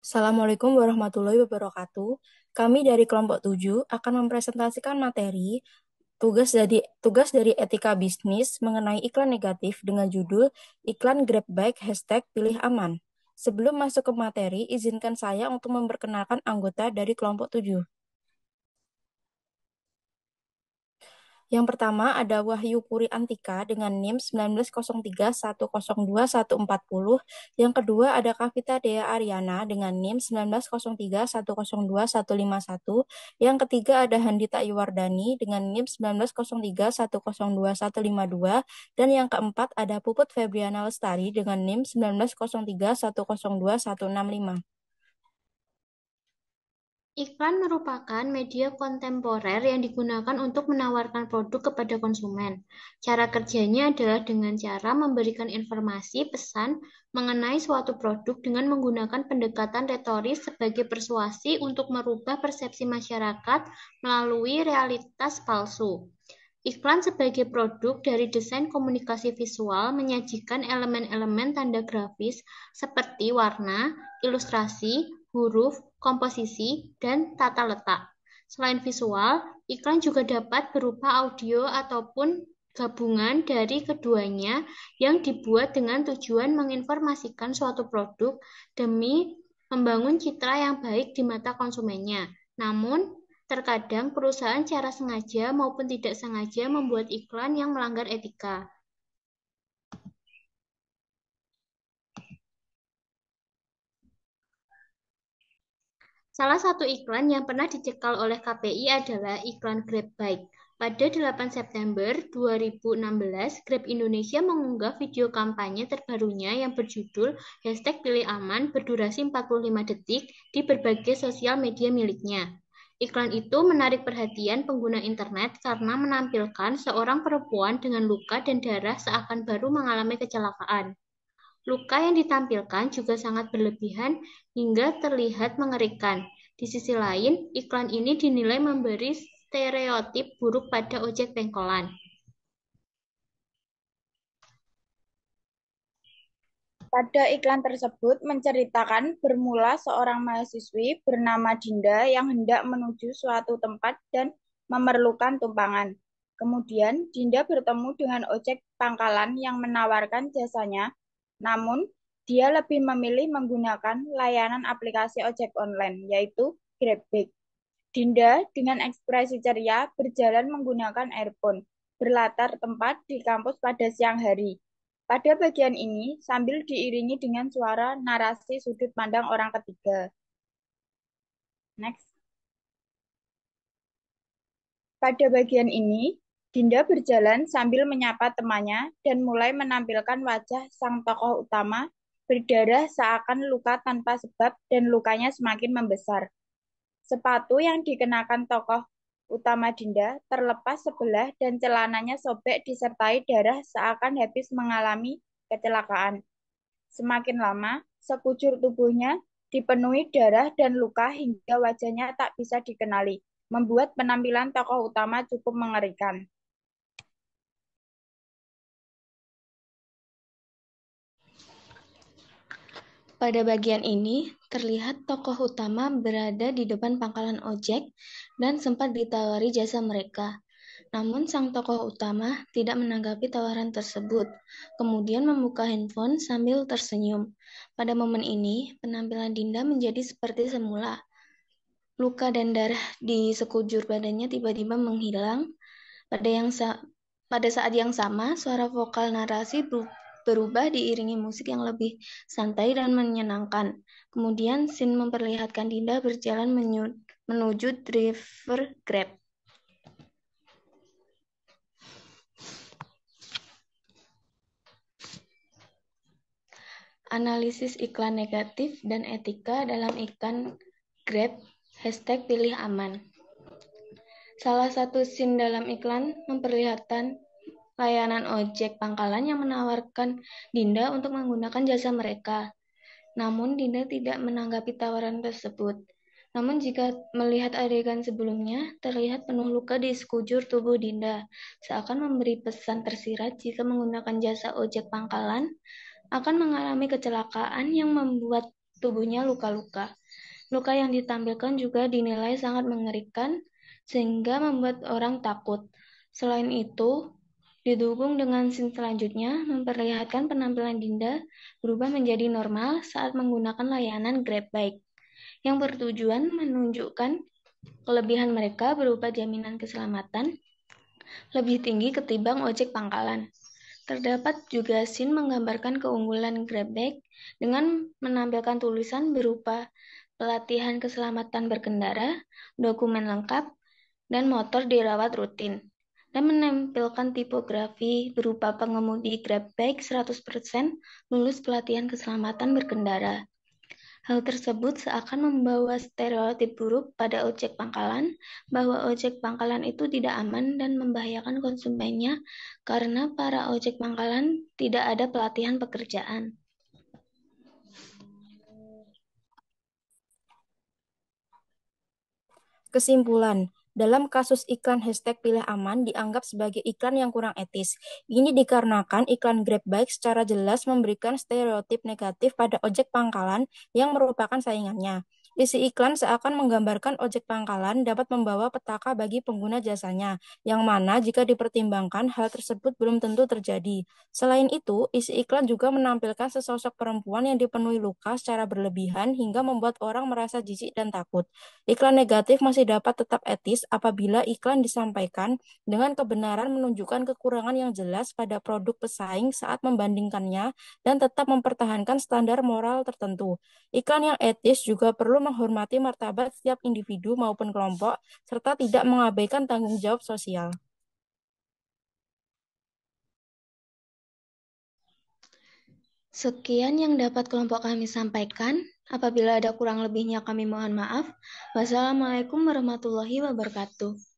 Assalamualaikum warahmatullahi wabarakatuh. Kami dari kelompok 7 akan mempresentasikan materi tugas dari etika bisnis mengenai iklan negatif dengan judul Iklan Grab Bike #Pilih Aman. Sebelum masuk ke materi, izinkan saya untuk memperkenalkan anggota dari kelompok 7. Yang pertama ada Wahyu Puri Antika dengan NIM 1903102140. Yang kedua ada Kavita Dea Ariana dengan NIM 1903102151. Yang ketiga ada Handita Iwardani dengan NIM 1903102152. Dan yang keempat ada Puput Febriana Lestari dengan NIM 1903102165. Iklan merupakan media kontemporer yang digunakan untuk menawarkan produk kepada konsumen. Cara kerjanya adalah dengan cara memberikan informasi, pesan mengenai suatu produk dengan menggunakan pendekatan retoris sebagai persuasi untuk merubah persepsi masyarakat melalui realitas palsu. Iklan sebagai produk dari desain komunikasi visual menyajikan elemen-elemen tanda grafis seperti warna, ilustrasi, huruf, komposisi, dan tata letak. Selain visual, iklan juga dapat berupa audio ataupun gabungan dari keduanya yang dibuat dengan tujuan menginformasikan suatu produk demi membangun citra yang baik di mata konsumennya. Namun, terkadang perusahaan secara sengaja maupun tidak sengaja membuat iklan yang melanggar etika. Salah satu iklan yang pernah dicekal oleh KPI adalah iklan Grab Bike. Pada 8 September 2016, Grab Indonesia mengunggah video kampanye terbarunya yang berjudul #Pilih Aman berdurasi 45 detik di berbagai sosial media miliknya. Iklan itu menarik perhatian pengguna internet karena menampilkan seorang perempuan dengan luka dan darah seakan baru mengalami kecelakaan. Luka yang ditampilkan juga sangat berlebihan hingga terlihat mengerikan. Di sisi lain, iklan ini dinilai memberi stereotip buruk pada ojek pengkolan. Pada iklan tersebut menceritakan bermula seorang mahasiswi bernama Dinda yang hendak menuju suatu tempat dan memerlukan tumpangan. Kemudian Dinda bertemu dengan ojek pangkalan yang menawarkan jasanya, namun dia lebih memilih menggunakan layanan aplikasi ojek online, yaitu GrabBike. Dinda dengan ekspresi ceria berjalan menggunakan earphone, berlatar tempat di kampus pada siang hari. Pada bagian ini, sambil diiringi dengan suara narasi sudut pandang orang ketiga. Next. Pada bagian ini, Dinda berjalan sambil menyapa temannya dan mulai menampilkan wajah sang tokoh utama berdarah seakan luka tanpa sebab dan lukanya semakin membesar. Sepatu yang dikenakan tokoh utama Dinda terlepas sebelah dan celananya sobek disertai darah seakan habis mengalami kecelakaan. Semakin lama, sekujur tubuhnya dipenuhi darah dan luka hingga wajahnya tak bisa dikenali, membuat penampilan tokoh utama cukup mengerikan. Pada bagian ini, terlihat tokoh utama berada di depan pangkalan ojek dan sempat ditawari jasa mereka. Namun sang tokoh utama tidak menanggapi tawaran tersebut, kemudian membuka handphone sambil tersenyum. Pada momen ini, penampilan Dinda menjadi seperti semula. Luka dan darah di sekujur badannya tiba-tiba menghilang. Pada saat yang sama, suara vokal narasi berubah diiringi musik yang lebih santai dan menyenangkan. Kemudian scene memperlihatkan Dinda berjalan menuju driver Grab. Analisis iklan negatif dan etika dalam iklan Grab #Pilih Aman. Salah satu scene dalam iklan memperlihatkan layanan ojek pangkalan yang menawarkan Dinda untuk menggunakan jasa mereka. Namun Dinda tidak menanggapi tawaran tersebut. Namun jika melihat adegan sebelumnya, terlihat penuh luka di sekujur tubuh Dinda, seakan memberi pesan tersirat jika menggunakan jasa ojek pangkalan akan mengalami kecelakaan yang membuat tubuhnya luka-luka. Luka yang ditampilkan juga dinilai sangat mengerikan sehingga membuat orang takut. Selain itu, didukung dengan scene selanjutnya memperlihatkan penampilan Dinda berubah menjadi normal saat menggunakan layanan Grab Bike yang bertujuan menunjukkan kelebihan mereka berupa jaminan keselamatan lebih tinggi ketimbang ojek pangkalan. Terdapat juga scene menggambarkan keunggulan Grab Bike dengan menampilkan tulisan berupa pelatihan keselamatan berkendara, dokumen lengkap, dan motor dirawat rutin, dan menampilkan tipografi berupa pengemudi Grab Bike 100% lulus pelatihan keselamatan berkendara. Hal tersebut seakan membawa stereotip buruk pada ojek pangkalan bahwa ojek pangkalan itu tidak aman dan membahayakan konsumennya karena para ojek pangkalan tidak ada pelatihan pekerjaan. Kesimpulan, dalam kasus iklan hashtag pilih aman dianggap sebagai iklan yang kurang etis. Ini dikarenakan iklan Grab Bike secara jelas memberikan stereotip negatif pada ojek pangkalan yang merupakan saingannya. Isi iklan seakan menggambarkan ojek pangkalan dapat membawa petaka bagi pengguna jasanya, yang mana jika dipertimbangkan hal tersebut belum tentu terjadi. Selain itu, isi iklan juga menampilkan sesosok perempuan yang dipenuhi luka secara berlebihan hingga membuat orang merasa jijik dan takut. Iklan negatif masih dapat tetap etis apabila iklan disampaikan dengan kebenaran menunjukkan kekurangan yang jelas pada produk pesaing saat membandingkannya dan tetap mempertahankan standar moral tertentu. Iklan yang etis juga perlu menghormati martabat setiap individu maupun kelompok serta tidak mengabaikan tanggung jawab sosial. Sekian yang dapat kelompok kami sampaikan. Apabila ada kurang lebihnya kami mohon maaf. Wassalamualaikum warahmatullahi wabarakatuh.